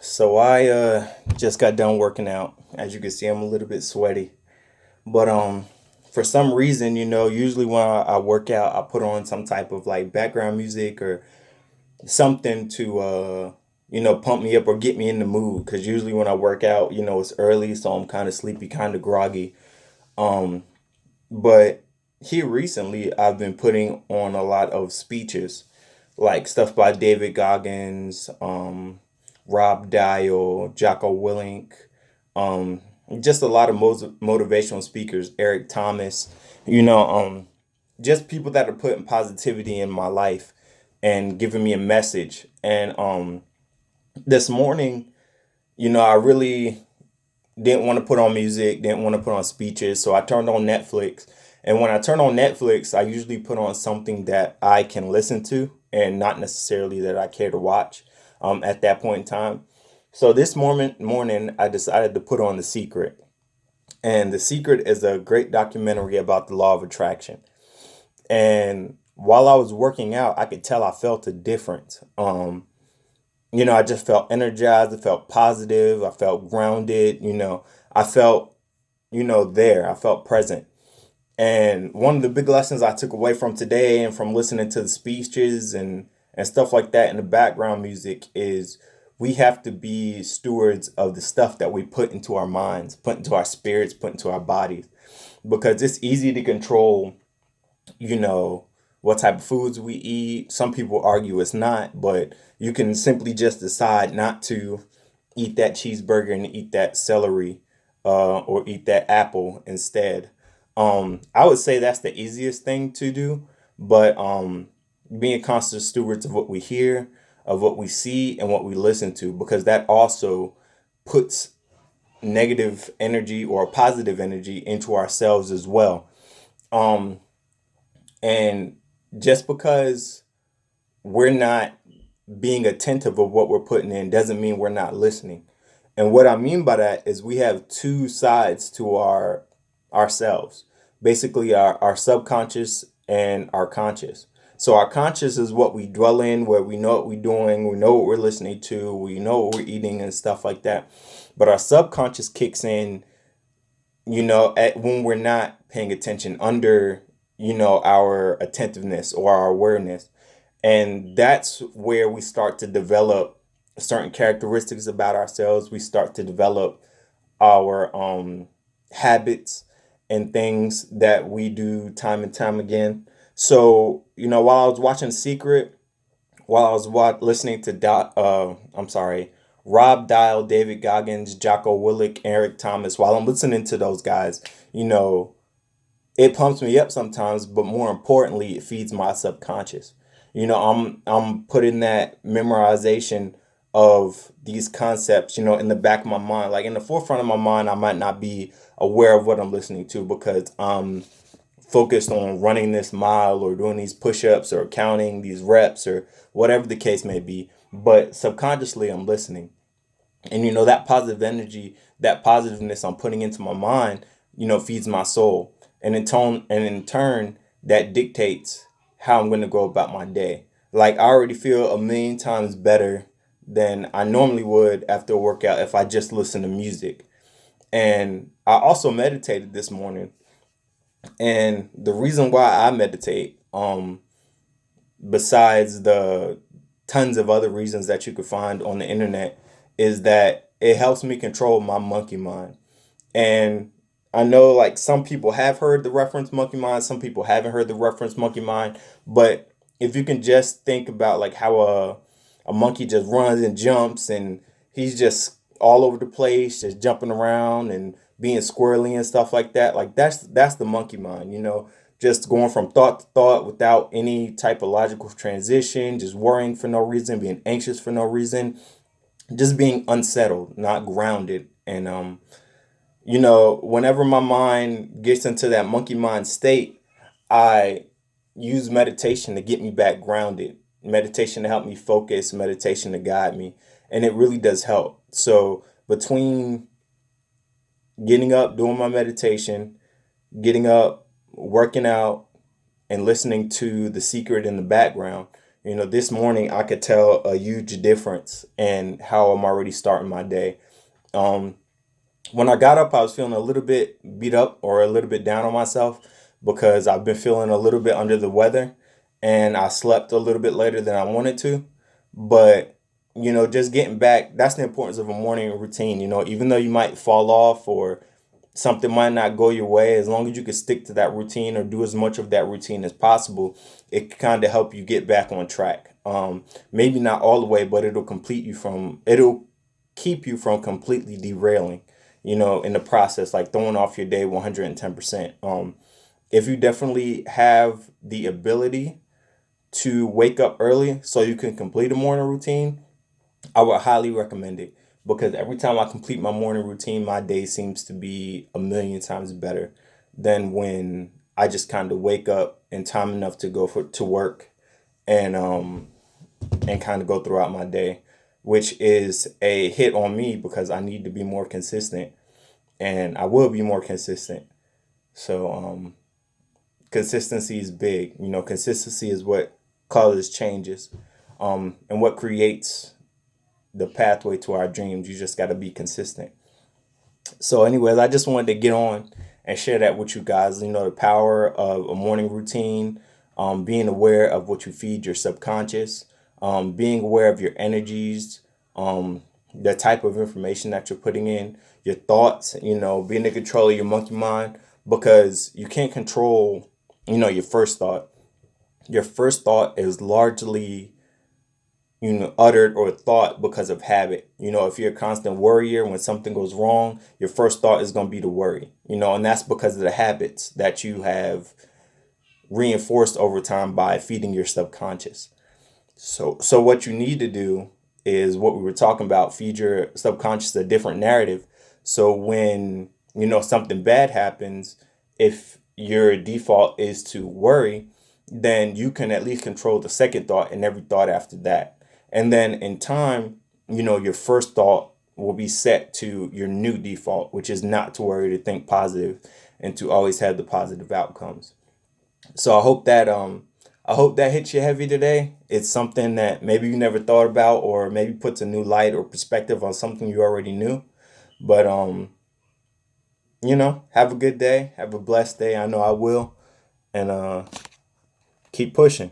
So I just got done working out. As you can see, I'm a little bit sweaty. But for some reason, usually when I work out, I put on some type of like background music or something to pump me up or get me in the mood. Cause usually when I work out, it's early, so I'm kind of sleepy, kind of groggy. Um, but here recently, I've been putting on a lot of speeches, like stuff by David Goggins, Rob Dial, Jocko Willink, um, just a lot of motivational speakers, Eric Thomas, you know, um, just people that are putting positivity in my life and giving me a message. And this morning, I really didn't want to put on music, didn't want to put on speeches, so I turned on Netflix. And when I turn on Netflix, I usually put on something that I can listen to and not necessarily that I care to watch at that point in time. So this morning, I decided to put on The Secret. And The Secret is a great documentary about the law of attraction. And while I was working out, I could tell I felt a difference. I just felt energized, I felt positive, I felt grounded, I felt, there, I felt present. And one of the big lessons I took away from today and from listening to the speeches and stuff like that in the background music is we have to be stewards of the stuff that we put into our minds, put into our spirits, put into our bodies. Because it's easy to control, you know, what type of foods we eat. Some people argue it's not, but you can simply just decide not to eat that cheeseburger and eat that celery or eat that apple instead. I would say that's the easiest thing to do, but being conscious stewards of what we hear, of what we see, and what we listen to, because that also puts negative energy or positive energy into ourselves as well. Um, and just because we're not being attentive of what we're putting in doesn't mean we're not listening. And what I mean by that is we have two sides to ourselves. Basically our subconscious and our conscious. So our conscious is what we dwell in, where we know what we're doing, we know what we're listening to, we know what we're eating and stuff like that. But our subconscious kicks in, when we're not paying attention under, our attentiveness or our awareness. And that's where we start to develop certain characteristics about ourselves. We start to develop our habits and things that we do time and time again. So, while I was watching Secret, while I was listening to Rob Dial, David Goggins, Jocko Willick, Eric Thomas, while I'm listening to those guys, you know, it pumps me up sometimes, but more importantly, it feeds my subconscious. I'm putting that memorization of these concepts, in the back of my mind. Like in the forefront of my mind, I might not be aware of what I'm listening to because I'm focused on running this mile or doing these push-ups or counting these reps or whatever the case may be. But subconsciously, I'm listening. And that positive energy, that positiveness I'm putting into my mind, feeds my soul. And in turn, that dictates how I'm going to go about my day. Like I already feel a million times better than I normally would after a workout if I just listen to music. And I also meditated this morning. And the reason why I meditate, besides the tons of other reasons that you could find on the internet, is that it helps me control my monkey mind. And I know like some people have heard the reference monkey mind, some people haven't heard the reference monkey mind, but if you can just think about like how a monkey just runs and jumps and he's just all over the place, just jumping around and being squirrely and stuff like that, like that's the monkey mind, just going from thought to thought without any type of logical transition, just worrying for no reason, being anxious for no reason, just being unsettled, not grounded. And whenever my mind gets into that monkey mind state, I use meditation to get me back grounded, meditation to help me focus, meditation to guide me. And it really does help. So between getting up, doing my meditation, getting up, working out, and listening to The Secret in the background, This morning I could tell a huge difference in how I'm already starting my day. Um, when I got up, I was feeling a little bit beat up or a little bit down on myself because I've been feeling a little bit under the weather and I slept a little bit later than I wanted to. But, just getting back, that's the importance of a morning routine. Even though you might fall off or something might not go your way, as long as you can stick to that routine or do as much of that routine as possible, it can kind of help you get back on track. Maybe not all the way, but it'll keep you from completely derailing, in the process, like throwing off your day 110%. If you definitely have the ability to wake up early so you can complete a morning routine, I would highly recommend it because every time I complete my morning routine, my day seems to be a million times better than when I just kind of wake up in time enough to go to work and kind of go throughout my day, which is a hit on me because I need to be more consistent and I will be more consistent. So consistency is big. Consistency is what causes changes, and what creates the pathway to our dreams. You just got to be consistent. So, anyways, I just wanted to get on and share that with you guys. The power of a morning routine, being aware of what you feed your subconscious, being aware of your energies, the type of information that you're putting in, your thoughts, being in control of your monkey mind because you can't control, your first thought. Your first thought is largely uttered or thought because of habit. If you're a constant worrier, when something goes wrong, your first thought is going to be to worry, and that's because of the habits that you have reinforced over time by feeding your subconscious. So what you need to do is what we were talking about, feed your subconscious a different narrative. So when, something bad happens, if your default is to worry, then you can at least control the second thought and every thought after that. And then in time, your first thought will be set to your new default, which is not to worry, to think positive, and to always have the positive outcomes. So I hope that hits you heavy today. It's something that maybe you never thought about or maybe puts a new light or perspective on something you already knew. But have a good day. Have a blessed day. I know I will. And keep pushing.